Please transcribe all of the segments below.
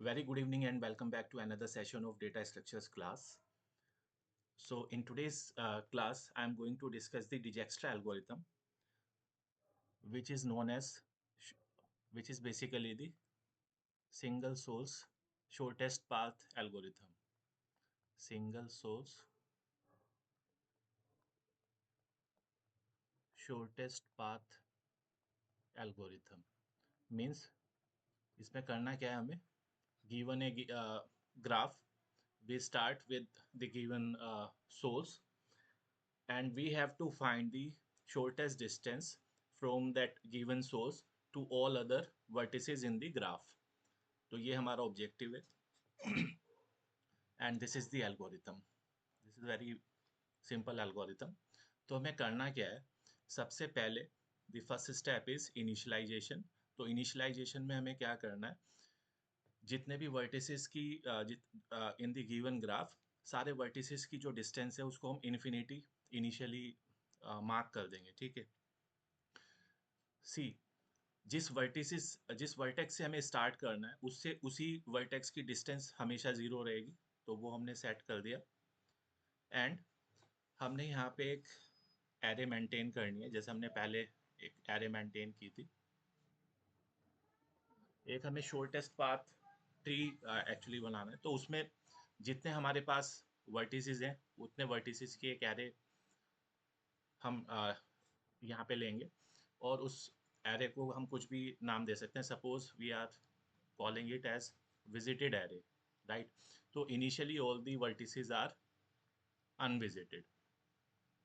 Very good evening and welcome back to another session of data structures class. So in today's class, I'm going to discuss the Dijkstra algorithm, which is known as, which is basically the single source shortest path algorithm. Single source shortest path algorithm means इसमें करना क्या है हमें given a graph, we start with the given source and we have to find the shortest distance from that given source to all other vertices in the graph. तो ये हमारा objective है and this is the algorithm. This is very simple algorithm. तो हमें करना क्या है, सबसे पहले the first step is initialisation. तो इनिशियलाइजेशन में हमें क्या करना है, जितने भी वर्टिसेस की इन द गिवन ग्राफ, सारे वर्टिसेस की जो डिस्टेंस है उसको हम इन्फिनिटी इनिशियली मार्क कर देंगे. ठीक है. सी, जिस वर्टेक्स से हमें स्टार्ट करना है उससे उसी वर्टेक्स की डिस्टेंस हमेशा जीरो रहेगी. तो वो हमने सेट कर दिया एंड हमने यहाँ पे एक एरे मेंटेन करनी है, जैसे हमने पहले एक एरे मेंटेन की थी. एक हमें शॉर्टेस्ट पाथ ट्री एक्चुअली बनाना है, तो उसमें जितने हमारे पास वर्टिसेस हैं उतने वर्टिसेस की एक एरे हम यहाँ पे लेंगे और उस एरे को हम कुछ भी नाम दे सकते हैं. Suppose we are calling it as visited array, right? So initially all the vertices are unvisited.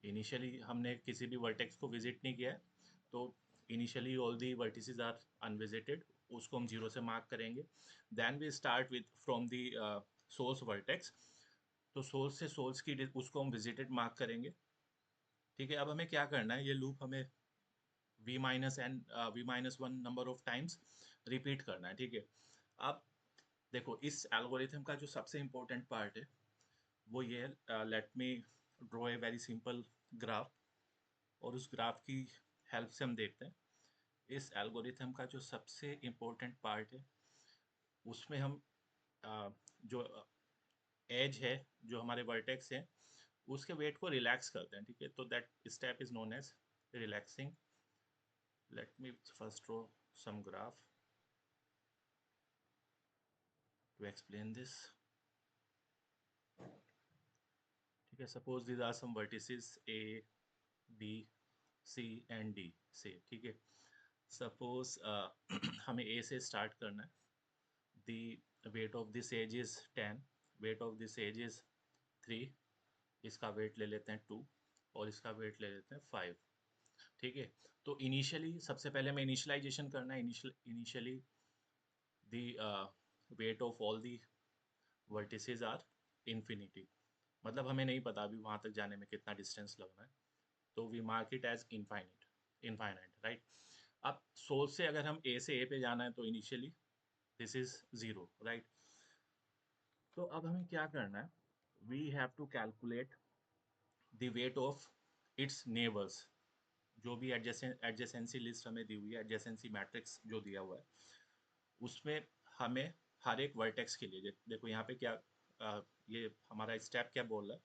Initially हमने किसी भी vertex को visit नहीं किया है, तो initially all the vertices are unvisited. उसको हम जीरो से मार्क करेंगे. Then we start with from the source vertex. तो सोर्स से सोर्स की उसको हम विजिटेड मार्क करेंगे. ठीक है. अब हमें क्या करना है, ये लूप हमें v-1 number of times repeat करना है. ठीक है. अब देखो, इस एल्गोरिथम का जो सबसे इम्पोर्टेंट पार्ट है वो ये है. Let me draw a very simple graph और उस ग्राफ की हेल्प से हम देखते हैं इस एल्गोरिथम का जो सबसे इम्पोर्टेंट पार्ट है. उसमें हम जो एज है, जो हमारे वर्टेक्स है, उसके वेट को रिलैक्स करते हैं. ठीक है. तो that step is known as relaxing. Let me first draw some graph to explain this. ठीक है. Suppose these are some vertices A B C and D say. ठीक है. सपोज हमें ए से स्टार्ट करना है. The weight of this edge is 10, weight of this edge is 3, इसका wait ले लेते हैं 2 और इसका वेट ले लेते हैं 5. ठीक है. तो इनिशियली सबसे पहले हमें इनिशियलाइजेशन करना है. Initially the weight of all the vertices are infinity. मतलब हमें नहीं पता अभी वहाँ तक जाने में कितना डिस्टेंस लगना है, तो we mark it as infinite. Infinite, right. अब सोर्स से अगर हम ए से ए पे जाना है तो initially this is zero, right. तो अब हमें क्या करना है, we have to calculate the weight of its neighbours. जो भी एडजेसेंसी लिस्ट हमें दी हुई है, एडजेसेंसी मैट्रिक्स जो दिया हुआ है, उसमें हमें हर एक वर्टेक्स के लिए देखो यहाँ पे क्या ये हमारा स्टेप क्या बोल रहा है,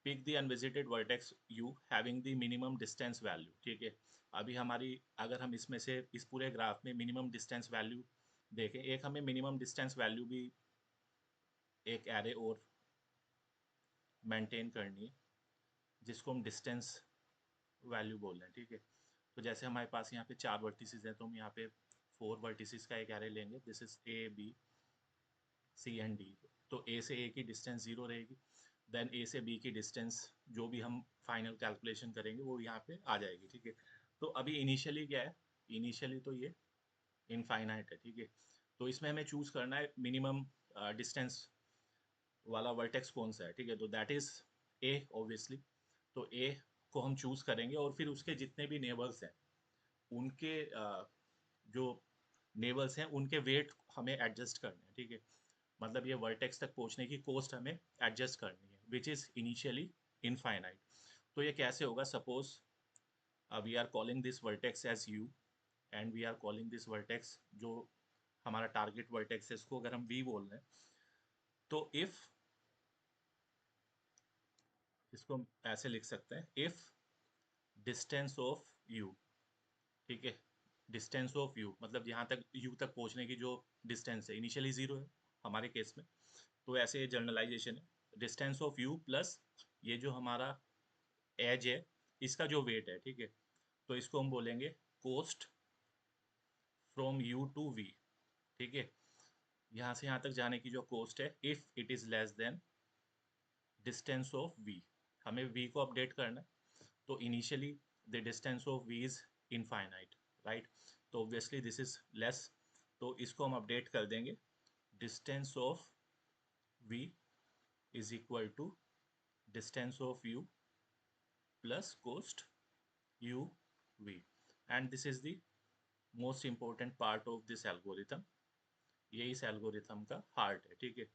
pick the unvisited vertex u having the minimum distance value. ठीक है. अभी हमारी, अगर हम इसमें से इस पूरे ग्राफ में मिनिमम डिस्टेंस वैल्यू देखें, एक हमें मिनिमम डिस्टेंस वैल्यू भी एक एरे और मेंटेन करनी है जिसको हम डिस्टेंस वैल्यू बोल रहे हैं. ठीक है. तो जैसे हमारे पास यहाँ पे 4 वर्टिसेस हैं, तो हम यहाँ पे 4 वर्टिसेस का एक एरे लेंगे. This is A B C and D. तो ए से ए की डिस्टेंस जीरो रहेगी. देन ए से बी की डिस्टेंस जो भी हम फाइनल कैलकुलेशन करेंगे वो यहाँ पे आ जाएगी. ठीक है. तो अभी इनिशियली क्या है, इनिशियली तो ये इनफाइनाइट है. ठीक है. तो इसमें हमें चूज करना है मिनिमम डिस्टेंस वाला वर्टेक्स कौन सा है. ठीक है. तो दैट इज ए ऑब्वियसली. तो ए को हम चूज करेंगे और फिर उसके जितने भी नेबर्स हैं उनके जो नेबर्स हैं उनके वेट हमें एडजस्ट करने हैं. ठीक है. मतलब ये वर्टेक्स तक पहुंचने की कोस्ट हमें एडजस्ट करनी है विच इज इनिशियली इनफाइनाइट. तो ये कैसे होगा, suppose we are calling this vertex as u and we are calling this vertex जो हमारा टारगेट वर्टेक्स है, इसको अगर हम वी बोल रहे हैं, तो इफ, इसको हम ऐसे लिख सकते हैं, इफ डिस्टेंस ऑफ यू, ठीक है, डिस्टेंस ऑफ यू मतलब यहाँ तक यू तक पहुँचने की जो डिस्टेंस है, इनिशियली जीरो है हमारे केस में, तो ऐसे जनरलाइजेशन है, डिस्टेंस ऑफ यू प्लस ये जो हमारा एज है इसका जो वेट है, ठीक है, तो इसको हम बोलेंगे cost from u to v, ठीक है, यहाँ से यहाँ तक जाने की जो कोस्ट है, if it is less than distance of v, हमें वी को अपडेट करना है, तो initially the distance of v is infinite, right, तो ऑब्वियसली दिस इज लेस, तो इसको हम अपडेट कर देंगे, distance of v is equal to distance of u plus cost u v, and this is the most important part of this algorithm, ये इस algorithm का heart है, ठीक है,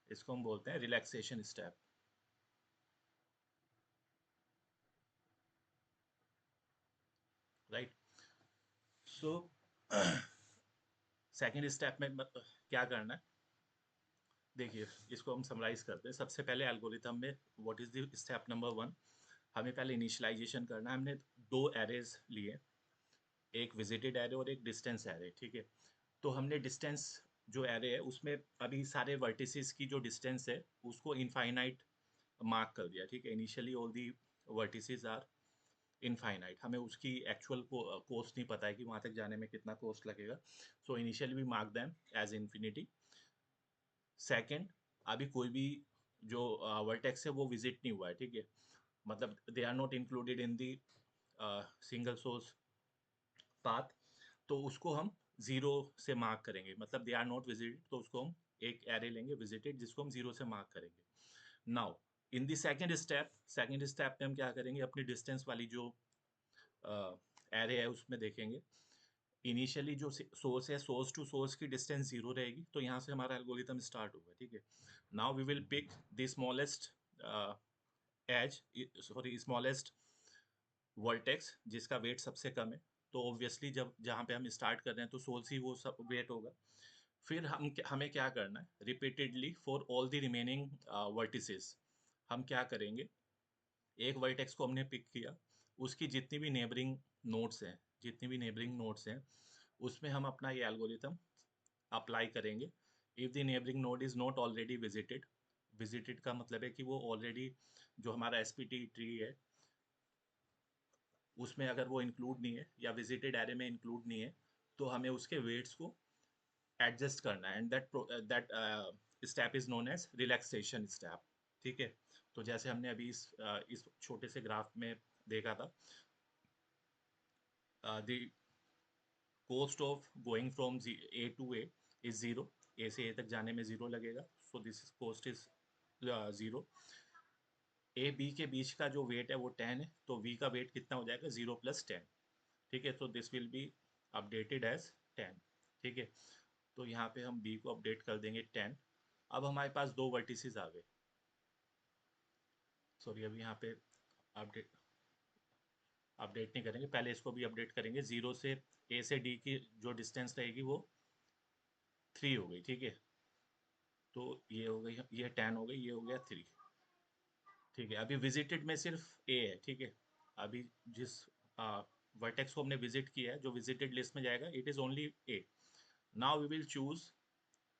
इसको हम बोलते हैं relaxation step, right. So second step में क्या करना है, देखिए इसको हम समराइज करते हैं, सबसे पहले एल्गोरिथम में what is the step number one, हमें पहले इनिशियलाइजेशन करना है, हमने दो एरेज लिए, एक विजिटेड एरे और एक डिस्टेंस एरे, ठीक है, तो हमने डिस्टेंस जो एरे है उसमें अभी सारे वर्टिसेस की जो डिस्टेंस है उसको इनफाइनाइट मार्क कर दिया, ठीक है, initially all the vertices are infinite, हमें उसकी एक्चुअल कोस्ट नहीं पता है कि वहाँ तक जाने में कितना कोस्ट लगेगा, so initially we mark them as infinity. Second, अभी कोई भी जो वर्टेक्स है वो विजिट नहीं हुआ है, ठीक है, मतलब they are not included in the single source path, तो उसको हम जीरो से मार्क करेंगे, मतलब दे आर नॉट विजिटेड, तो उसको हम एक एरे लेंगे विजिटेड जिसको हम जीरो से मार्क करेंगे। Now in the second step में हम क्या करेंगे, अपनी डिस्टेंस वाली जो एरे है उसमें देखेंगे, इनिशियली जो सोर्स है, सोर्स टू सोर्स की डिस्टेंस जीरो रहेगी, तो यहाँ से हमारा एल्गोरिथम स्टार्ट होगा, ठीक है। Now we will pick the smallest edge, sorry smallest vertex जिसका वेट सबसे कम है, तो ऑब्वियसली जब जहाँ पे हम स्टार्ट कर रहे हैं तो सोर्स ही वो सब वेट होगा, फिर हमें क्या करना है, repeatedly for all the remaining vertices हम क्या करेंगे, एक वर्टेक्स को हमने पिक किया, उसकी जितनी भी नेबरिंग नोड्स हैं, जितनी भी नेबरिंग नोड्स हैं उसमें हम अपना ये एल्गोरिथम अप्लाई करेंगे, if the neighbouring node is not already visited, visited का मतलब है कि वो ऑलरेडी जो हमारा एसपीटी ट्री है उसमें अगर वो इंक्लूड नहीं है या विजिटेड एरे में इंक्लूड नहीं है, तो हमें उसके वेट्स को एडजस्ट करना है, and that step is known age relaxation step, ठीक है। तो जैसे हमने अभी इस छोटे से ग्राफ में देखा था, the cost of going from A to A is zero, A से ए तक जाने में जीरो लगेगा, so this cost is zero, A B के बीच का जो वेट है वो 10 है, तो वी का वेट कितना हो जाएगा, जीरो प्लस 10, ठीक है, तो this will be updated as 10, ठीक है, तो यहाँ पे हम बी को अपडेट कर देंगे 10। अब हमारे पास दो वर्टिसेस आ गए, सॉरी अभी यहाँ पे अपडेट अपडेट नहीं करेंगे, पहले इसको भी अपडेट करेंगे, जीरो से ए से डी की जो डिस्टेंस रहेगी वो 3 हो गई, ठीक है, तो ये हो गई, ये 10 हो गई, ये हो गया 3, ठीक है, अभी विजिटेड में सिर्फ ए है, ठीक है, अभी जिस वर्टेक्स को हमने विजिट किया है जो विजिटेड लिस्ट में जाएगा, it is only A, now we will choose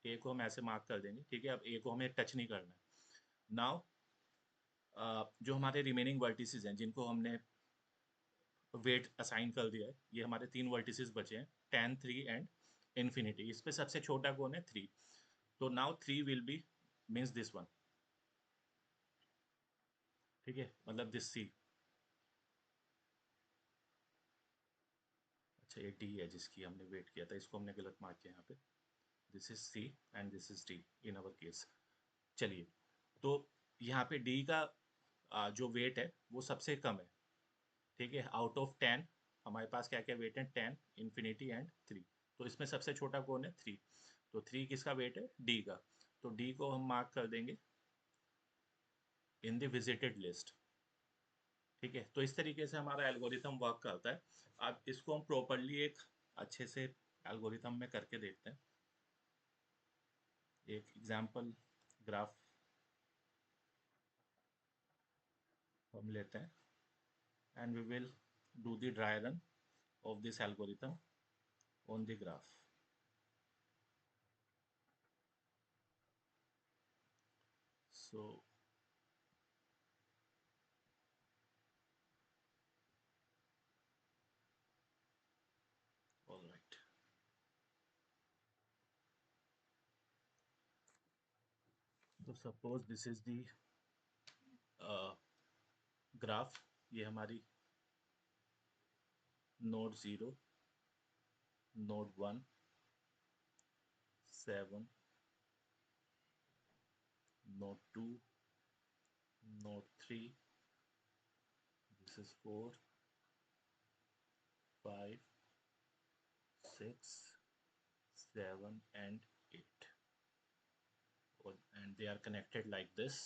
A को, हम ऐसे मार्क कर देंगे, ठीक है, अब ए को हमें टच नहीं करना है। नाउ जो हमारे रिमेनिंग वर्टिसेस हैं जिनको हमने वेट असाइन कर दिया है, ये हमारे तीन वर्टिसेस बचे हैं, 10, 3 एंड इन्फिनिटी, इसमें सबसे छोटा कौन है, 3, तो now 3 will be means this one, ठीक है, मतलब दिस सी, अच्छा ये डी है जिसकी हमने वेट किया था, इसको हमने गलत मार्क किया यहाँ पे, this is C and this is D in our case, चलिए, तो यहाँ पे डी का जो वेट है वो सबसे कम है, ठीक है, आउट ऑफ 10 हमारे पास क्या क्या वेट है, 10, इन्फिनिटी एंड 3, तो इसमें सबसे छोटा कौन है, 3, तो 3 किसका वेट है, डी का, तो डी को हम मार्क कर देंगे इन द विजिटेड लिस्ट, ठीक है, तो इस तरीके से हमारा एल्गोरिथम वर्क करता है। अब इसको हम प्रॉपरली एक अच्छे से एल्गोरिथम में करके देखते हैं, एक एग्जाम्पल ग्राफ हम लेते हैं and we will do the dry run of this algorithm on the graph. So all right, so suppose this is the graph. ये हमारी node 0, node 1, 7, node 2, node 3, this is 4, 5, 6, 7 and 8, and they are connected like this.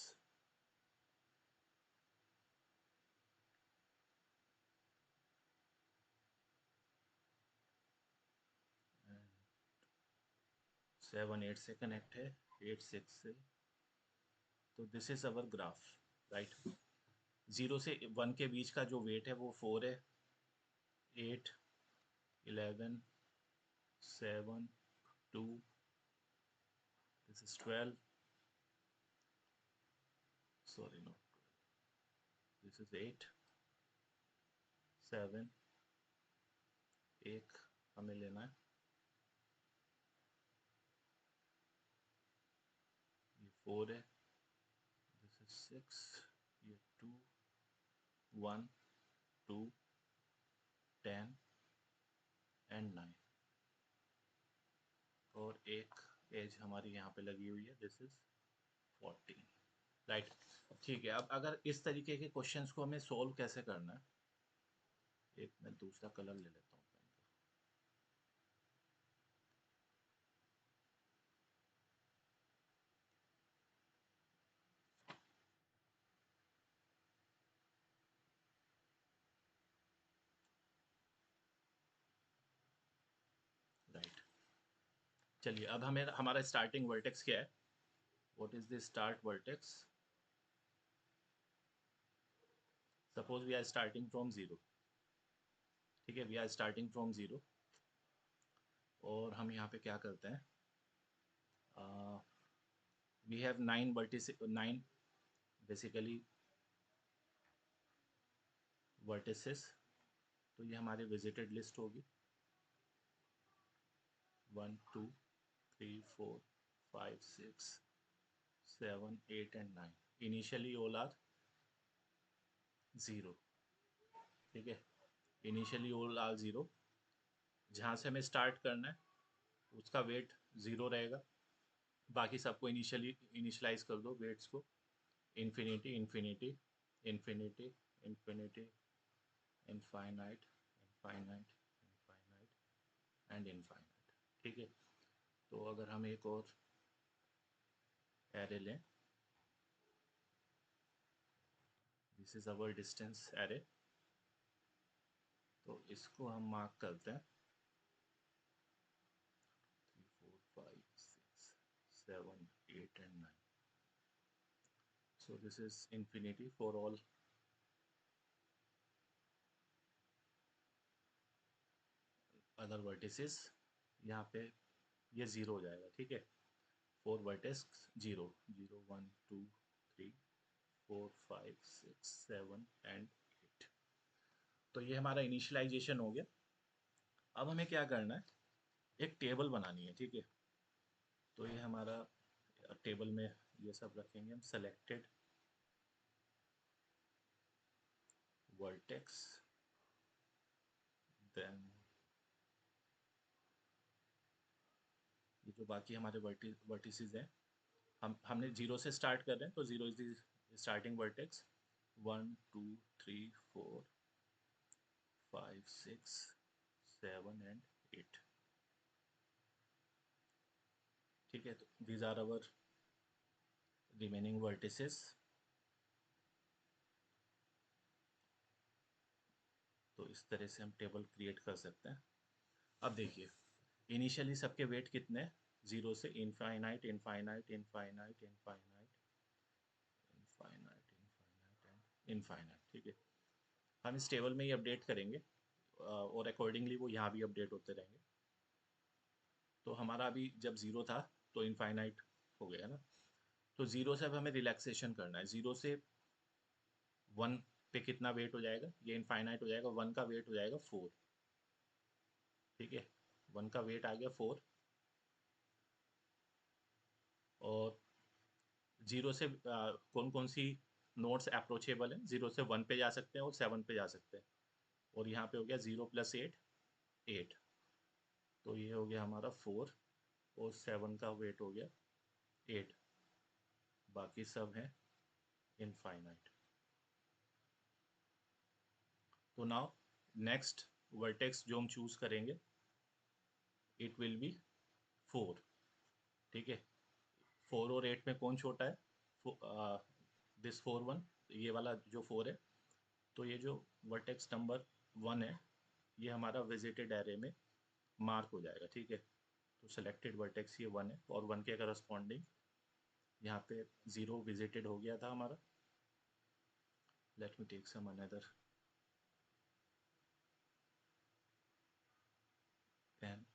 And 7 8 से connect है, 8 6 से. तो this is our graph, right. 0 से 1 के बीच का जो वेट है वो 4 है, 8, 11, 7, 2, this is 12, sorry no, this is 8, 7, एक हमें लेना है, ये 4 है, this is 6, ये 2, 1, 2, 10 and 9, और एक एज हमारी यहाँ पे लगी हुई है, this is 14, राइट. ठीक है, अब अगर इस तरीके के क्वेश्चंस को हमें सोल्व कैसे करना है, एक मैं दूसरा कलर ले लेता हूँ पेन का. राइट, चलिए अब हमें हमारा स्टार्टिंग वर्टेक्स क्या है. What is the start vertex? Suppose we are starting from zero. ठीक है, we are starting from zero, और हम यहाँ पे क्या करते हैं, we have 9 vertices, 9 basically vertices. तो ये हमारी विजिटेड लिस्ट होगी, 1 2 3 4 5 6 7 8 and 9. Initially all are zero. ठीक है, इनिशियली ऑल आर ज़ीरो. जहाँ से हमें स्टार्ट करना है उसका वेट ज़ीरो रहेगा. बाकी सबको इनिशियलाइज कर दो वेट्स को, infinity infinity infinity infinity, infinite infinite infinite and infinite. ठीक है, तो अगर हम एक और एरे लें, this is our distance array, तो इसको हम मार्क करते हैं 3 4 5 6 7 8 and 9. So this is infinity for all other vertices. यहाँ पे ये ज़ीरो हो जाएगा. ठीक है, 4 वर्टेक्स जीरो, 0 1 2 3 4 5 6 7 एंड 8. तो ये हमारा इनिशियलाइजेशन हो गया. अब हमें क्या करना है, एक टेबल बनानी है. ठीक है, तो ये हमारा टेबल में ये सब रखेंगे हम, सेलेक्टेड वर्टेक्स, देन ये जो बाकी हमारे वर्टिसेस हैं, हमने जीरो से स्टार्ट कर रहे हैं, तो zero is the starting vertex, 1 2 3 4 5 6 7 and 8. ठीक है, तो these are our remaining vertices. तो इस तरह से हम टेबल क्रिएट कर सकते हैं. अब देखिए, इनिशियली सबके वेट कितने हैं, 0 से infinite infinite infinite infinite infinite infinite and infinite. ठीक है, हम इस टेबल में ही अपडेट करेंगे और अकॉर्डिंगली वो यहाँ भी अपडेट होते रहेंगे। तो हमारा अभी जब ज़ीरो था तो इनफाइनाइट हो गया ना। तो ज़ीरो से अब हमें रिलैक्सेशन करना है। ज़ीरो से वन पे कितना वेट हो जाएगा, ये इनफाइनाइट हो जाएगा, वन का वेट हो जाएगा 4। ठीक है, वन का वेट आ गया 4। और जीरो से कौन कौन सी नोट्स अप्रोचेबल हैं, जीरो से वन पे जा सकते हैं और सेवन पे जा सकते हैं। और यहाँ पे हो गया 0 + 8 8। तो ये हो गया हमारा 4 और 7 का वेट हो गया 8। बाकी सब हैं इनफाइनाइट। तो नाउ नेक्स्ट वर्टेक्स जो हम चूज करेंगे इट विल बी 4। ठीक है, 4 और 8 में कौन छोटा है, दिस 4 1, ये वाला जो 4 है। तो ये जो वर्टेक्स नंबर 1 है ये हमारा विजिटेड एरे में मार्क हो जाएगा। ठीक है, तो सेलेक्टेड वर्टेक्स ये 1 है और 1 के करस्पॉन्डिंग यहाँ पे 0 विजिटेड हो गया था हमारा। Let me take some another pen.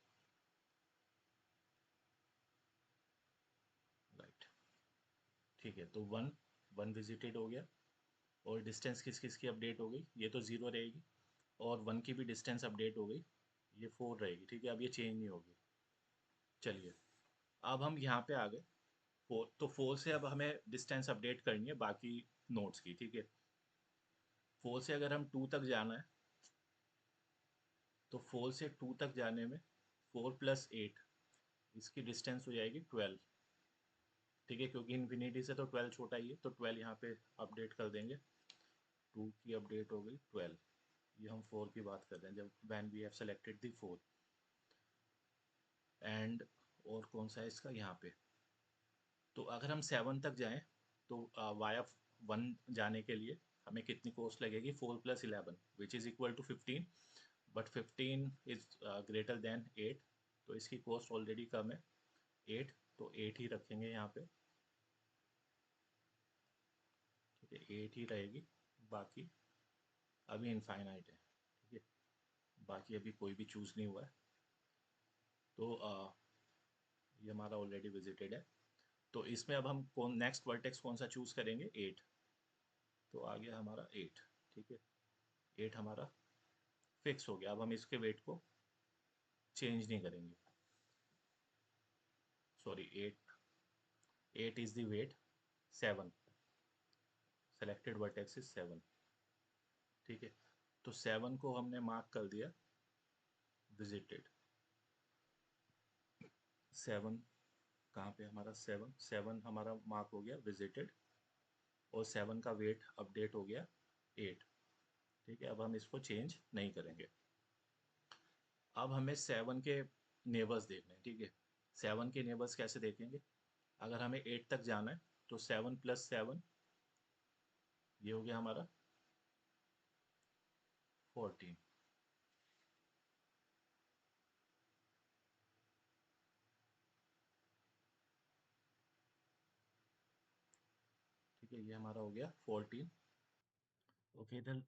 Right, ठीक है, तो 1 विजिटेड हो गया। और डिस्टेंस किस किस की अपडेट हो गई, ये तो 0 रहेगी और 1 की भी डिस्टेंस अपडेट हो गई, ये 4 रहेगी। ठीक है, अब ये चेंज नहीं होगी। चलिए, अब हम यहाँ पे आ गए 4। तो 4 से अब हमें डिस्टेंस अपडेट करनी है बाकी नोट्स की। ठीक है, 4 से अगर हम 2 तक जाना है तो 4 से 2 तक जाने में 4 + 8 इसकी डिस्टेंस हो जाएगी 12। ठीक है, क्योंकि इन्फिनिटी से तो 12 छोटा ही है तो 12 यहाँ पे अपडेट कर देंगे। 2 की अपडेट हो गई 12। ये हम 4 की बात कर रहे हैं जब when we have selected the 4। And और कौन सा है इसका यहाँ पे। तो अगर हम 7 तक जाएं तो वाया 1 जाने के लिए हमें कितनी कॉस्ट लगेगी, 4 + 11 which is equal to 15। But 15 is greater than 8, तो इसकी कॉस्ट ऑलरेडी कम है 8, तो 8 ही रखेंगे यहाँ पे। ठीक है, 8 ही रहेगी। बाकी अभी इनफाइनाइट है। ठीक है, बाकी अभी कोई भी चूज़ नहीं हुआ है। तो ये हमारा ऑलरेडी विजिटेड है। तो इसमें अब हम कौन नेक्स्ट वर्टेक्स कौन सा चूज़ करेंगे, 8। तो आ गया हमारा 8। ठीक है, 8 हमारा फिक्स हो गया। अब हम इसके वेट को चेंज नहीं करेंगे। Sorry, 8 is the weight 7। Selected vertex is 7। ठीक है, तो 7 को हमने मार्क कर दिया विजिटेड। 7 कहाँ पे हमारा 7 7 हमारा मार्क हो गया विजिटेड और 7 का वेट अपडेट हो गया 8। ठीक है, अब हम इसको चेंज नहीं करेंगे। अब हमें 7 के नेबर्स देखने हैं। ठीक है, 7 के नेबर्स कैसे देखेंगे, अगर हमें 8 तक जाना है तो 7 + 7 ये हो गया हमारा 14। ठीक है, ये हमारा हो गया 14। ओके, इधर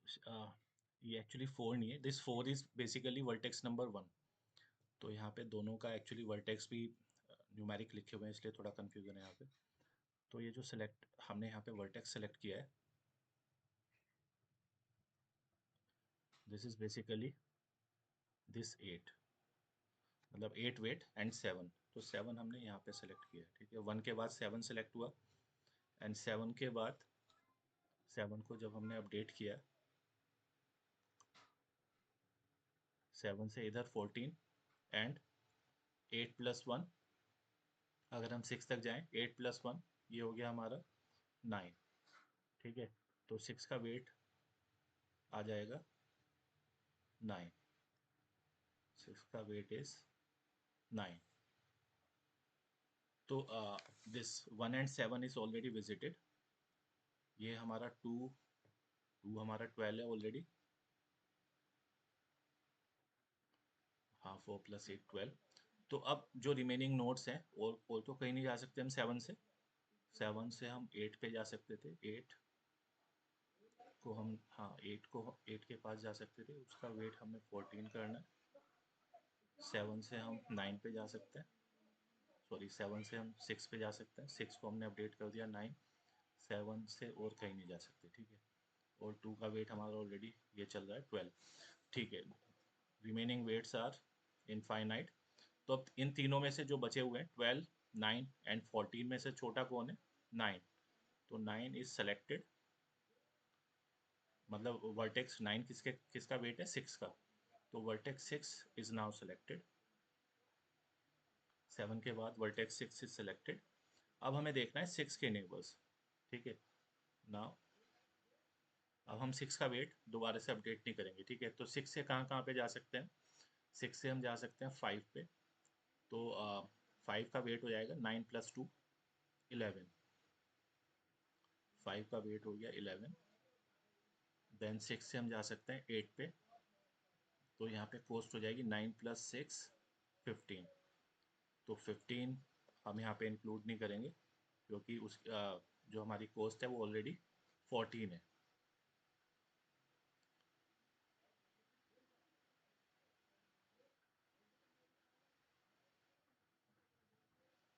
ये एक्चुअली 4 नहीं है, this 4 is basically vertex number 1। तो यहाँ पे दोनों का एक्चुअली वर्टेक्स भी न्यूमेरिक लिखे हुए हैं इसलिए थोड़ा कन्फ्यूजन है यहाँ पे। तो ये जो सेलेक्ट हमने यहाँ पे वर्टेक्स सेलेक्ट किया है दिस इज बेसिकली दिस 8, मतलब 8 वेट एंड 7। तो 7 हमने यहाँ पे सेलेक्ट किया है। ठीक है, 1 के बाद 7 सेलेक्ट हुआ एंड 7 के बाद 7 को जब हमने अपडेट किया 7 से इधर 14 एंड 8 + 1, अगर हम 6 तक जाएं 8 + 1 ये हो गया हमारा 9। ठीक है, तो 6 का वेट आ जाएगा 9। 6 का वेट इज 9। तो this 1 and 7 is already visited. ये हमारा 2 2 हमारा 12 है ऑलरेडी। हाँ, 4 + 8 12। तो अब जो रिमेनिंग नोड्स हैं और तो कहीं नहीं जा सकते हम 7 से हम 8 पे जा सकते थे। 8 को हम, हाँ 8 के पास जा सकते थे, उसका वेट हमें 14 करना है। 7 से हम 9 पे जा सकते हैं, सॉरी 7 से हम 6 पे जा सकते हैं, 6 को हमने अपडेट कर दिया 9। 7 से और कहीं नहीं जा सकते, ठीक है। और 2 का वेट हमारा ऑलरेडी ये चल रहा है 12, ठीक है। Remaining weights are infinite. तो अब इन तीनों में से जो बचे हुए हैं 12, 9 एंड 14 में से छोटा कौन है? 9। तो 9 इज सेलेक्टेड, मतलब वर्टेक्स 9 किसका वेट है? 6 का। तो वर्टेक्स 6 इज नाउ सेलेक्टेड। 7 के बाद वर्टेक्स 6 इज सेलेक्टेड। अब हमें देखना है 6 के नेबर्स, ठीक है। नाउ अब हम 6 का वेट दोबारा से अपडेट नहीं करेंगे, ठीक है। तो 6 से कहाँ कहाँ पे जा सकते हैं? 6 से हम जा सकते हैं 5 पे। तो 5 का वेट हो जाएगा 9 + 2, 11। 5 का वेट हो गया 11। देन 6 से हम जा सकते हैं 8 पे। तो यहाँ पे कोस्ट हो जाएगी 9 + 6, 15। तो 15 हम यहाँ पे इंक्लूड नहीं करेंगे, क्योंकि उस जो हमारी कोस्ट है वो ऑलरेडी 14 है।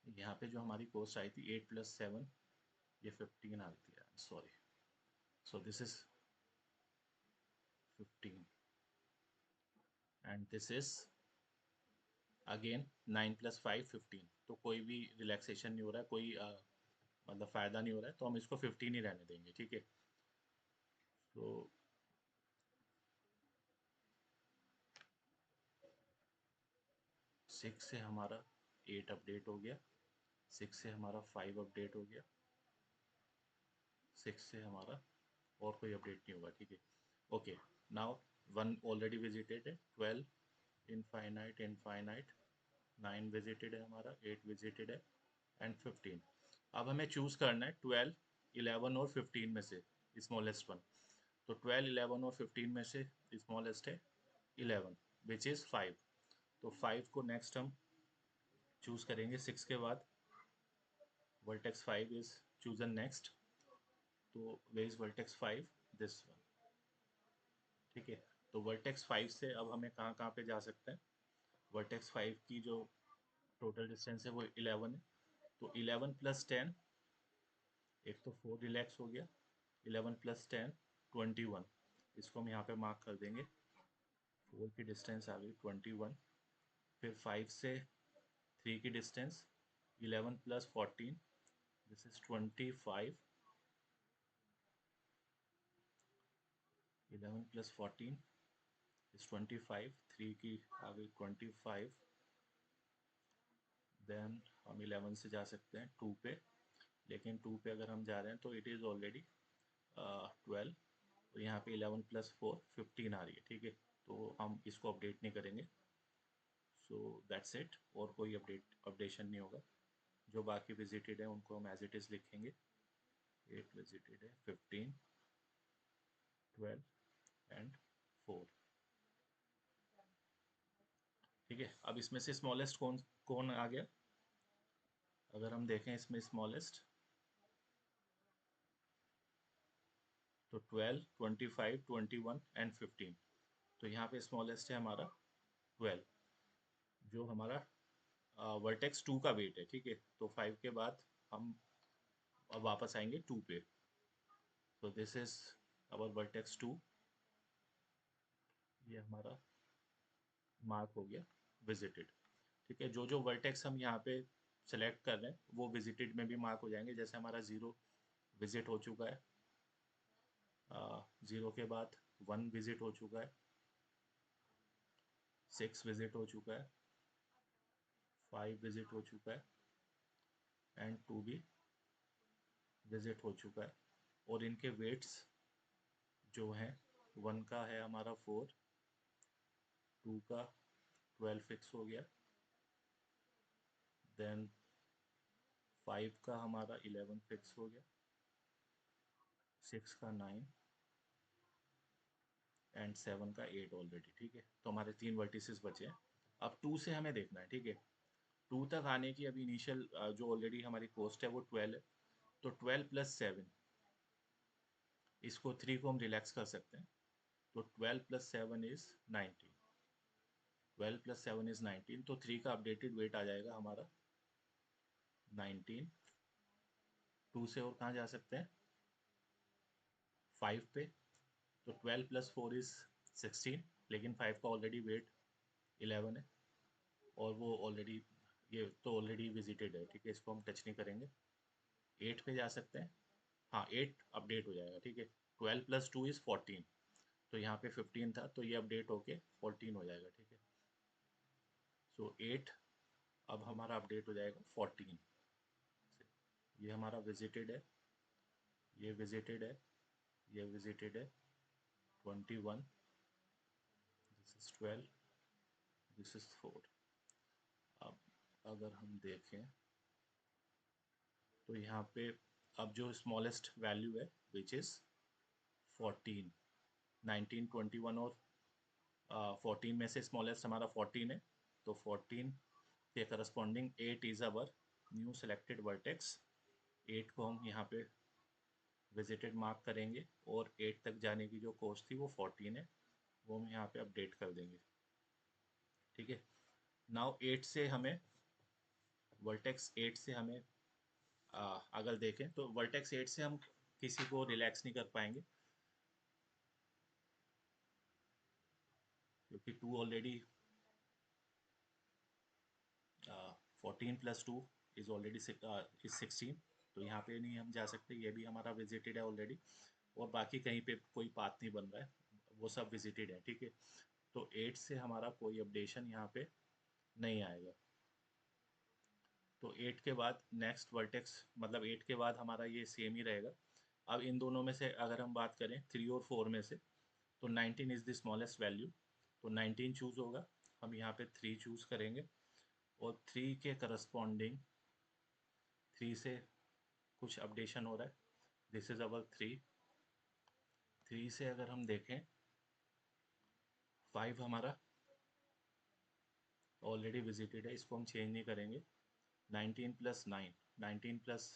यहाँ पे जो हमारी कोस्ट आई थी 8 + 7, ये 15 आ रही थी, sorry. So this is 15 and this is again 9 + 5, 15। तो कोई भी रिलैक्सेशन नहीं हो रहा है, कोई मतलब फ़ायदा नहीं हो रहा है, तो हम इसको 15 ही रहने देंगे, ठीक है। तो 6 से हमारा 8 अपडेट हो गया, 6 से हमारा 5 अपडेट हो गया, 6 से हमारा और कोई अपडेट नहीं होगा, ठीक है। ओके, नाउ 1 ऑलरेडी विजिटेड है, 12 इनफाइनाइट इनफाइनाइट, 9 विजिटेड है हमारा, 8 विजिटेड है एंड 15। अब हमें चूज़ करना है 12, 11 और 15 में से स्मॉलेस्ट वन। तो 12, 11 और 15 में से स्मॉलेस्ट है 11, विच इज़ 5। तो 5 को नेक्स्ट हम चूज़ करेंगे 6 के बाद। Vertex 5 is chosen next. तो way is vertex 5, this one, ठीक है। तो वर्टेक्स 5 से अब हमें कहाँ कहाँ पे जा सकते हैं? वर्टेक्स 5 की जो टोटल डिस्टेंस है वो 11 है। तो 11 + 10, एक तो 4 रिलैक्स हो गया, 11 + 10, 21। इसको हम यहाँ पे मार्क कर देंगे। 4 की डिस्टेंस आ गई 21। फिर 5 से 3 की डिस्टेंस 11 + 14, दिस इज 25। 11 + 14 इज 25। 3 की आ गई 25। देन हम 11 से जा सकते हैं 2 पे, लेकिन 2 पे अगर हम जा रहे हैं तो इट इज़ ऑलरेडी 12। और यहाँ पे 11 + 4, 15 आ रही है, ठीक है। तो हम इसको अपडेट नहीं करेंगे। सो दैट्स इट, और कोई अपडेशन नहीं होगा। जो बाकी विजिटेड है उनको हम एज इट इज़ लिखेंगे। 8 विजिटेड है, 15, 12 एंड 4, ठीक है। अब इसमें से स्मॉलेस्ट कौन कौन आ गया? अगर हम देखें इसमें स्मॉलेस्ट, तो 12, 25, 21 एंड 15। तो यहाँ पे स्मॉलेस्ट है हमारा 12, जो हमारा वर्टेक्स 2 का वेट है, ठीक है। तो 5 के बाद हम अब वापस आएंगे 2 पे। तो दिस इज अवर वर्टेक्स 2, ये हमारा मार्क हो गया विजिटेड, ठीक है। जो जो वर्टेक्स हम यहाँ पे सेलेक्ट कर रहे हैं वो विजिटेड में भी मार्क हो जाएंगे। जैसे हमारा 0 विजिट हो चुका है, 0 के बाद 1 विजिट हो चुका है, 6 विजिट हो चुका है, 5 विजिट हो चुका है एंड 2 भी विजिट हो चुका है। और इनके वेट्स जो हैं, 1 का है हमारा 4, 2 का 12 फिक्स हो गया, देन 5 का हमारा 11 फिक्स हो गया, 6 का 9 एंड 7 का 8 ऑलरेडी, ठीक है। तो हमारे 3 वर्टिसेस बचे हैं। अब 2 से हमें देखना है, ठीक है। 2 तक आने की अभी इनिशियल जो ऑलरेडी हमारी कॉस्ट है वो 12 है, तो 12 प्लस 7, इसको 3 को हम रिलैक्स कर सकते हैं, तो 12 प्लस 7 इज 19, 12 प्लस 7 इज 19, तो 3 का अपडेटेड वेट आ जाएगा हमारा 19। 2 से और कहाँ जा सकते हैं, 5 पे, तो 12 प्लस 4 इज 16, लेकिन 5 का ऑलरेडी वेट 11 है, और वो ऑलरेडी, ये तो ऑलरेडी विजिटेड है, ठीक है, इसको हम टच नहीं करेंगे। 8 पे जा सकते हैं, हाँ 8 अपडेट हो जाएगा, ठीक है। 12 प्लस 2 इज़ 14, तो यहाँ पे 15 था, तो ये अपडेट होके 14 हो जाएगा, ठीक है। सो 8 अब हमारा अपडेट हो जाएगा 14 से। ये हमारा विजिटेड है, ये विजिटेड है, ये विजिटेड है, 21, दिस इज 12, दिस इज 4। अब अगर हम देखें तो यहाँ पे अब जो स्मॉलेस्ट वैल्यू है विच इज़ 14, 19, 21 और 14 में से स्मॉलेस्ट हमारा 14 है, तो 14 के corresponding 8 is our new selected vertex. 8 को हम यहाँ पे विजिटेड मार्क करेंगे, और 8 तक जाने की जो कॉस्ट थी वो 14 है, वो हम यहाँ पे अपडेट कर देंगे, ठीक है। नाउ 8 से हमें, वर्टेक्स 8 से हमें अगर देखें तो वर्टेक्स 8 से हम किसी को रिलैक्स नहीं कर पाएंगे, क्योंकि 2 already, 14 plus 2 is already is 16, तो यहाँ पे नहीं हम जा सकते, ये भी हमारा विजिटेड है ऑलरेडी, और बाकी कहीं पे कोई पाथ नहीं बन रहा है, वो सब विजिटेड है, ठीक है। तो 8 से हमारा कोई अपडेशन यहाँ पे नहीं आएगा। तो 8 के बाद नेक्स्ट वर्टेक्स, मतलब 8 के बाद हमारा ये सेम ही रहेगा। अब इन दोनों में से अगर हम बात करें 3 और 4 में से, तो 19 इज़ द स्मॉलेस्ट वैल्यू, तो 19 चूज़ होगा, हम यहाँ पे 3 चूज़ करेंगे, और 3 के करस्पॉन्डिंग 3 से कुछ अपडेशन हो रहा है, दिस इज़ अवर 3। 3 से अगर हम देखें 5 हमारा ऑलरेडी विजिटेड है, इसको हम चेंज नहीं करेंगे। 19 प्लस 9, 19 प्लस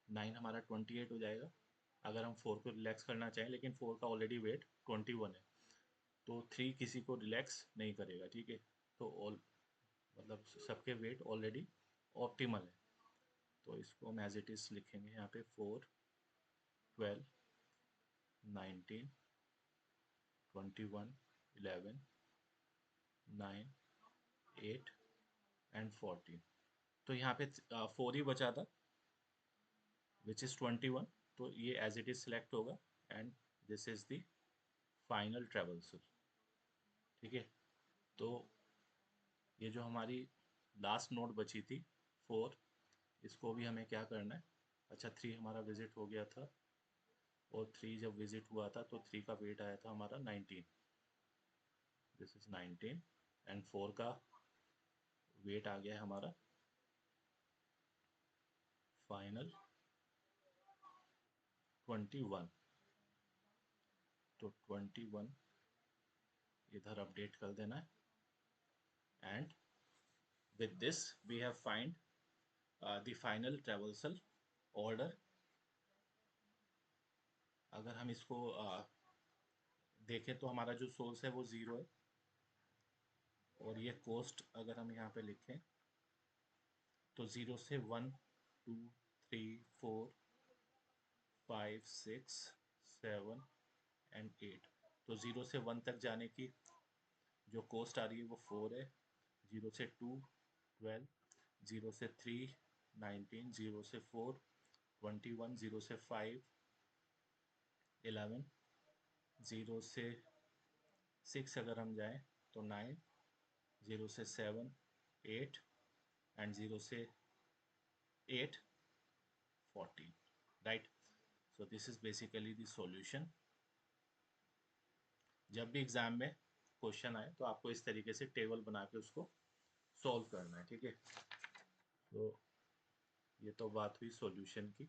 9 हमारा 28 हो जाएगा, अगर हम 4 को रिलैक्स करना चाहें, लेकिन 4 का ऑलरेडी वेट 21 है, तो 3 किसी को रिलैक्स नहीं करेगा, ठीक है। तो ऑल, मतलब सबके वेट ऑलरेडी ऑप्टिमल है, तो इसको हम एज इट इज़ लिखेंगे यहाँ पे 4, 12, 19, 21, 11, 9, 8 एंड 14। तो यहाँ पे 4 ही बचा था विच इज़ 21, तो ये एज इट इज़ सेलेक्ट होगा, and this is the final traversal, ठीक है। तो ये जो हमारी लास्ट नोट बची थी 4, इसको भी हमें क्या करना है, अच्छा 3 हमारा विजिट हो गया था, और 3 जब विजिट हुआ था तो 3 का वेट आया था हमारा 19, दिस इज 19, एंड 4 का वेट आ गया है हमारा फाइनल 21, तो 21 इधर अपडेट कर देना है, and with this we have find the final traversal order. अगर हम इसको देखें तो हमारा जो सोर्स है वो 0 है, और ये कॉस्ट अगर हम यहाँ पे लिखें तो 0 से 1, 2, 3, 4, 5, 6, 7 एंड 8, तो 0 से 1 तक जाने की जो कॉस्ट आ रही है वो 4 है। 0 से 2, 12, 0 से 3, 19, 0 से 4, 21, 0 से 5, 11, 0 से 6 अगर हम जाएं तो 9, 0 से 7, 8 एंड 0 से 8, 14, right. So this is basically the solution. जब भी एग्जाम में क्वेश्चन आए तो आपको इस तरीके से टेबल बना के उसको सॉल्व करना है, ठीक है। तो ये तो बात हुई सॉल्यूशन की।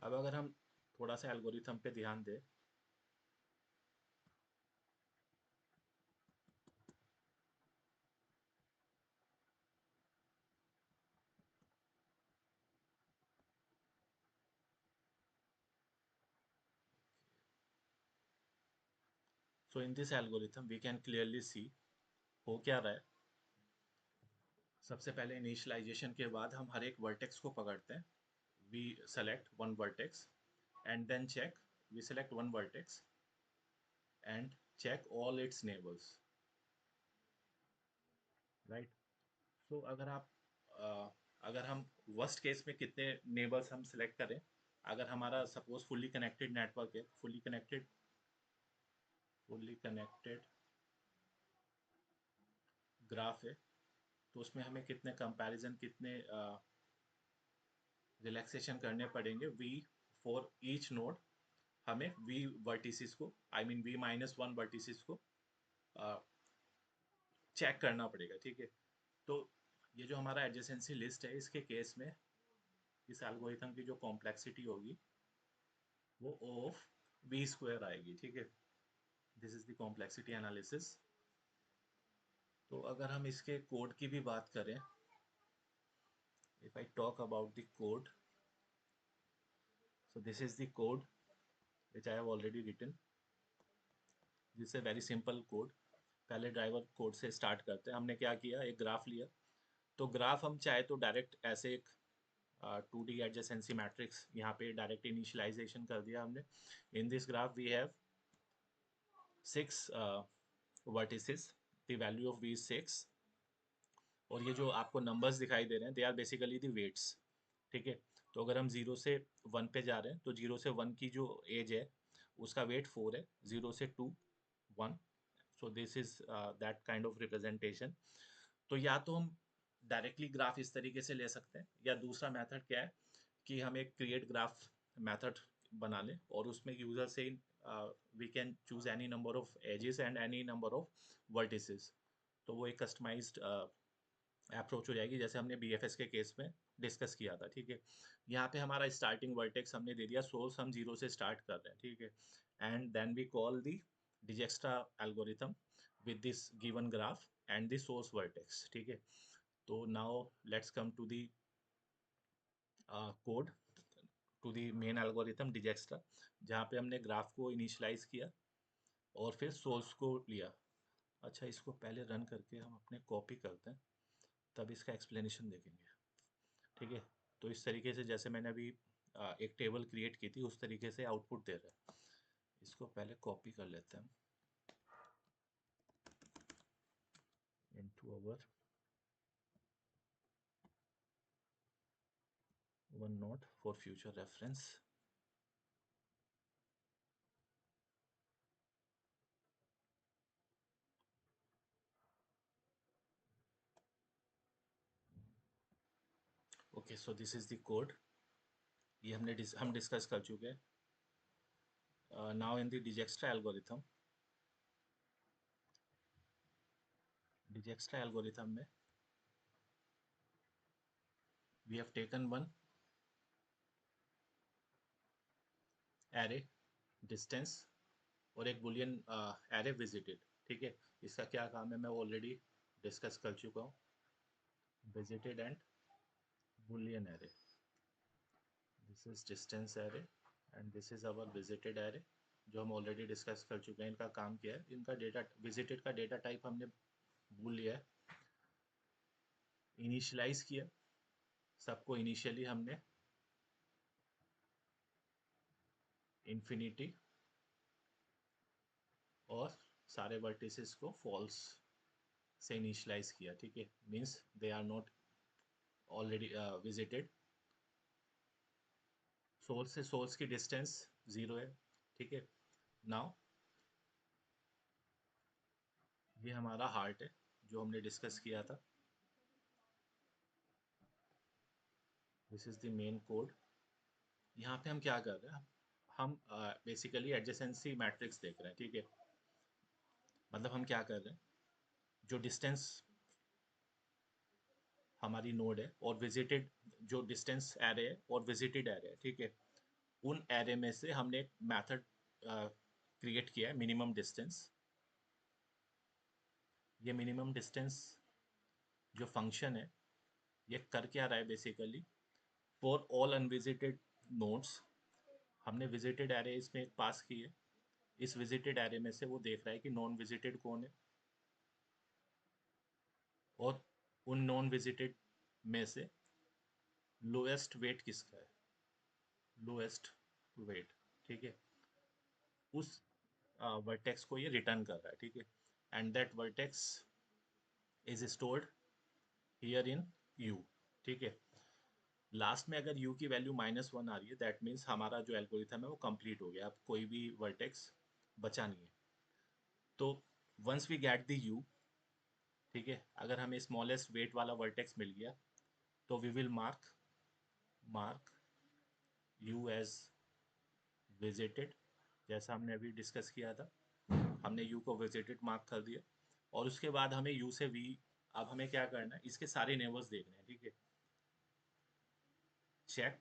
अब अगर हम थोड़ा सा एल्गोरिथम पे ध्यान दें, so in this algorithm we can clearly see हो क्या रहा है। सबसे पहले इनिशियलाइजेशन के बाद हम हर एक वर्टेक्स को पकड़ते हैं। We select one vertex and then check, we select one vertex and check all its neighbors, right? So अगर आप अगर हम वर्स्ट केस में कितने नेबर्स हम सिलेक्ट करें, अगर हमारा सपोज फुल्ली कनेक्टेड नेटवर्क है, फुल्ली कनेक्टेड ग्राफ है, तो उसमें हमें कितने कंपैरिजन, कितने रिलैक्सेशन करने पड़ेंगे वी फॉर ईच नोड। हमें वी वर्टिसेस को, I mean V minus one vertices को चेक करना पड़ेगा, ठीक है। तो ये जो हमारा एडजेसेंसी लिस्ट है, इसके केस में इस एल्गोरिथम की जो कॉम्प्लेक्सिटी होगी वो ऑफ वी स्क्वायर आएगी, ठीक है। This is the complexity analysis. तो अगर हम इसके कोड की भी बात करें, if I talk about the code, so this is the code which I have already written. This a very simple code. पहले ड्राइवर कोड से स्टार्ट करते हैं। हमने क्या किया, एक ग्राफ लिया। तो ग्राफ हम चाहे तो डायरेक्ट ऐसे एक 2D एडजेसेंसी मैट्रिक्स यहाँ पे डायरेक्ट इनिशियलाइजेशन कर दिया हमने। In this graph we have 6 vertices, the value of v is 6, और ये जो आपको नंबर्स दिखाई दे रहे हैं they are basically the weights, ठीक है। तो अगर हम 0 से 1 पे जा रहे हैं तो 0 से 1 की जो एज है उसका वेट 4 है, 0 से 2 1। सो this is that kind of representation. तो या तो हम डायरेक्टली ग्राफ इस तरीके से ले सकते हैं, या दूसरा मेथड क्या है कि हम एक क्रिएट ग्राफ मेथड बना लें और उसमें यूजर से we can choose any number of edges and any number of vertices. तो वो एक कस्टमाइज्ड अप्रोच हो जाएगी, जैसे हमने बीएफएस के केस में डिस्कस किया था, ठीक है। यहाँ पे हमारा स्टार्टिंग वर्टेक्स हमने दे दिया, सोर्स हम 0 से स्टार्ट कर रहे हैं, ठीक है। And then we call the Dijkstra algorithm with this given graph and the source vertex, ठीक है। तो now let's come to the code, to the main algorithm Dijkstra, जहाँ पे हमने ग्राफ को इनिशियलाइज किया और फिर सोर्स को लिया। अच्छा, इसको पहले रन करके हम अपने कॉपी करते हैं, तब इसका एक्सप्लेनेशन देखेंगे, ठीक है। तो इस तरीके से जैसे मैंने अभी एक टेबल क्रिएट की थी उस तरीके से आउटपुट दे रहा है। इसको पहले कॉपी कर लेते हैं into our one note for future reference. Okay, so this is the code. ये हम डिस्कस कर चुके हैं। Now in the Dijkstra algorithm में we have taken one array distance और एक बुलियन एरे विजिटेड, ठीक है। इसका क्या काम है मैं ऑलरेडी डिस्कस कर चुका हूँ। Visited and Boolean array, this is distance array and this is our visited array, जो हम ऑलरेडी डिस्कस कर चुके हैं। इनका काम क्या है, इनका डेटा विजिटेड का डेटा टाइप हमने भूल लिया है, इनिशियलाइज किया सबको। इनिशियली हमने इन्फिनिटी और सारे वर्टिसेस को फॉल्स से इनिशियलाइज किया, ठीक है। Means they are not already visited. Source से सोर्स की डिस्टेंस 0 है, ठीक है। नाउ ये हमारा हार्ट है जो हमने डिस्कस किया था। This is the main code. यहाँ पे हम क्या कर रहे हैं, हम बेसिकली एडजेसेंसी मैट्रिक्स देख रहे हैं, ठीक है। मतलब हम क्या कर रहे हैं, जो डिस्टेंस हमारी नोड है और विजिटेड, जो डिस्टेंस एरे है और विजिटेड एरे है, ठीक है। उन एरे में से हमने एक मैथड क्रिएट किया है, मिनिमम डिस्टेंस। ये मिनिमम डिस्टेंस जो फंक्शन है ये कर क्या रहा है, basically for all unvisited nodes हमने विजिटेड एरे इसमें पास की है। इस विजिटेड एरे में से वो देख रहा है कि नॉन विजिटेड कौन है, और उन नॉन विजिटेड में से लोएस्ट वेट किसका है, लोएस्ट वेट, ठीक है, उस वर्टेक्स को ये रिटर्न कर रहा है, ठीक है, and that vertex is stored here in you, ठीक है। लास्ट में अगर u की वैल्यू -1 आ रही है, दैट मीन्स हमारा जो एल्गोरिथम है वो कंप्लीट हो गया, अब कोई भी वर्टेक्स बचा नहीं है। तो once we get the u, ठीक है, अगर हमें स्मॉलेस्ट वेट वाला वर्टेक्स मिल गया तो we will mark u as visited, जैसा हमने अभी डिस्कस किया था, हमने u को विजिटेड मार्क कर दिया। और उसके बाद हमें u से v, अब हमें क्या करना है, इसके सारे नेबर्स देखने हैं, ठीक है, check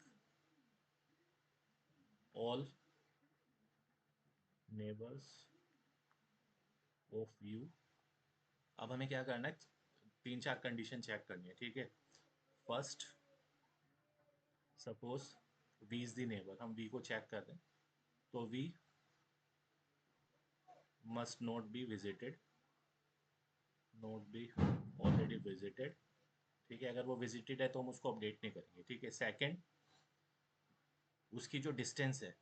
all neighbours of u। अब हमें क्या करना है, 3-4 कंडीशन चेक करनी है, ठीक है। First, suppose v is the neighbour, हम v को चेक कर रहे हैं, तो v must not be visited, not be already visited, ठीक है, अगर वो विजिटेड है तो हम उसको अपडेट नहीं करेंगे, ठीक है। सेकंड, उसकी जो डिस्टेंस है,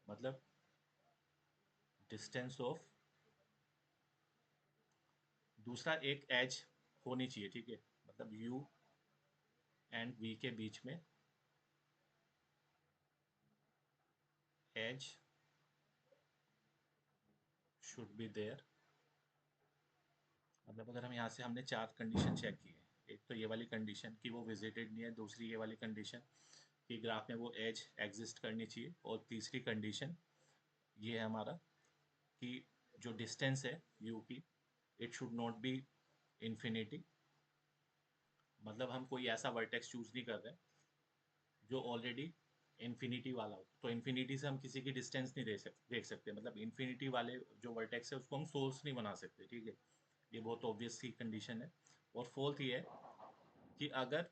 मतलब डिस्टेंस ऑफ, दूसरा एक एज होनी चाहिए, ठीक है, मतलब u एंड v के बीच में एज शुड बी देयर। मतलब अगर हम यहाँ से, हमने 4 कंडीशन चेक की है, एक तो ये वाली कंडीशन कि वो विजिटेड नहीं है, दूसरी ये वाली कंडीशन कि ग्राफ में वो एज एग्जिस्ट करनी चाहिए, और तीसरी कंडीशन ये है हमारा कि जो डिस्टेंस है यू की, it should not be infinity, मतलब हम कोई ऐसा वर्टेक्स चूज नहीं कर रहे जो ऑलरेडी इन्फिनिटी वाला हो। तो इन्फिनिटी से हम किसी की डिस्टेंस नहीं देख सकते, मतलब इन्फिनिटी वाले जो वर्टेक्स है उसको हम सोर्स नहीं बना सकते, ठीक है, ये बहुत ऑब्वियस सी कंडीशन है। और फोर्थ ये है कि अगर,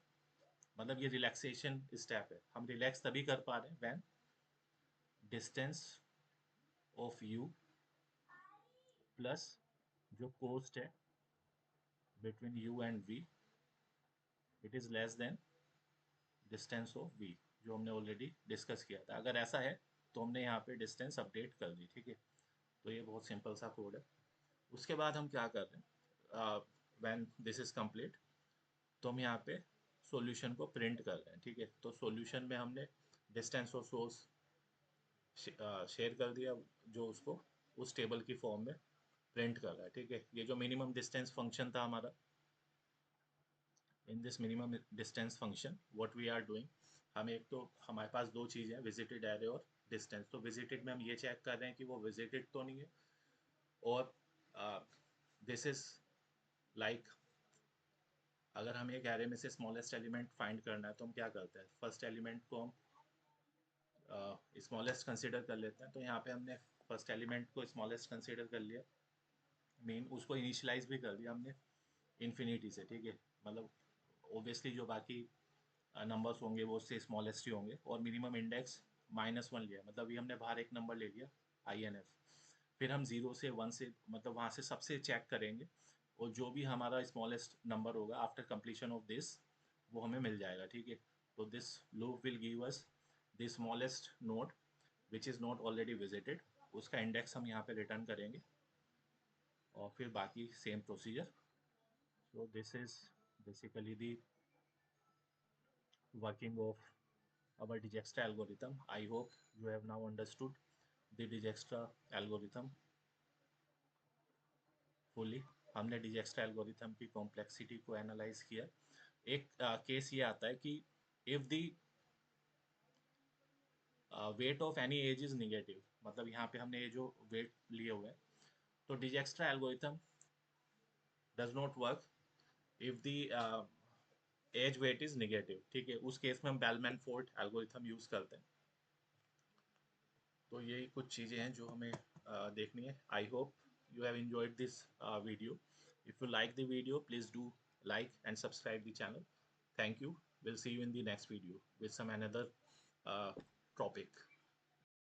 मतलब ये रिलैक्सेशन स्टेप है, हम रिलैक्स तभी कर पा रहे हैं when distance of u plus जो कोस्ट है between u and v, it is less than distance of v, जो हमने ऑलरेडी डिस्कस किया था। अगर ऐसा है तो हमने यहाँ पे डिस्टेंस अपडेट कर दी, ठीक है। तो ये बहुत सिंपल सा कोड है। उसके बाद हम क्या कर रहे हैं, व्हेन दिस इज कंप्लीट, तो हम यहाँ पे सॉल्यूशन को प्रिंट कर रहे हैं, ठीक है। तो सॉल्यूशन में हमने डिस्टेंस ऑफ सोर्स शेयर कर दिया, जो उसको उस टेबल की फॉर्म में प्रिंट कर रहा है, ठीक है। ये जो मिनिमम डिस्टेंस फंक्शन था हमारा, in this minimum distance function what we are doing, हम एक तो हमारे पास दो चीज़ें हैं, विजिटेड एरे और डिस्टेंस। तो विजिटेड में हम ये चेक कर रहे हैं कि वो विजिटेड तो नहीं है, और दिस इज लाइक, अगर हमें एक एरे में से स्मॉलेस्ट एलिमेंट फाइंड करना है तो हम क्या करते हैं, फर्स्ट एलिमेंट को हम स्मॉलेस्ट कंसिडर कर लेते हैं। तो यहाँ पे हमने फर्स्ट एलिमेंट को स्मॉलेस्ट कंसिडर कर लिया, मीन उसको इनिशियलाइज भी कर दिया हमने इन्फिनिटी से, ठीक है, मतलब ओबियसली जो बाकी नंबर्स होंगे वो उससे स्मॉलेस्ट ही होंगे, और मिनिमम इंडेक्स -1 लिया, मतलब ये हमने बाहर एक नंबर ले लिया INF। फिर हम 0 से 1 से, मतलब वहाँ से सबसे चेक करेंगे, और जो भी हमारा स्मॉलेस्ट नंबर होगा आफ्टर कंप्लीशन ऑफ दिस, वो हमें मिल जाएगा, ठीक है। तो this loop will give us the smallest node which is not already visited, उसका इंडेक्स हम यहाँ पे रिटर्न करेंगे, और फिर बाकी same procedure. So this is basically the working of our Dijkstra algorithm. I hope you have now understood the Dijkstra algorithm fully. हमने Dijkstra algorithm की कॉम्प्लेक्सिटी को एनालाइज किया। एक केस ये आता है कि if the weight of any as is negative, मतलब यहाँ पे हमने ये जो वेट लिए हुए हैं, तो Dijkstra algorithm does not work if the edge weight is negative, ठीक है। उस केस में हम बेलमैन फोर्ड एल्गोरिथम यूज करते हैं। तो यही कुछ चीज़ें हैं जो हमें देखनी है। I hope you have enjoyed this video. If you like the video, please do like and subscribe the channel. Thank you. We'll see you in the next video with some another topic.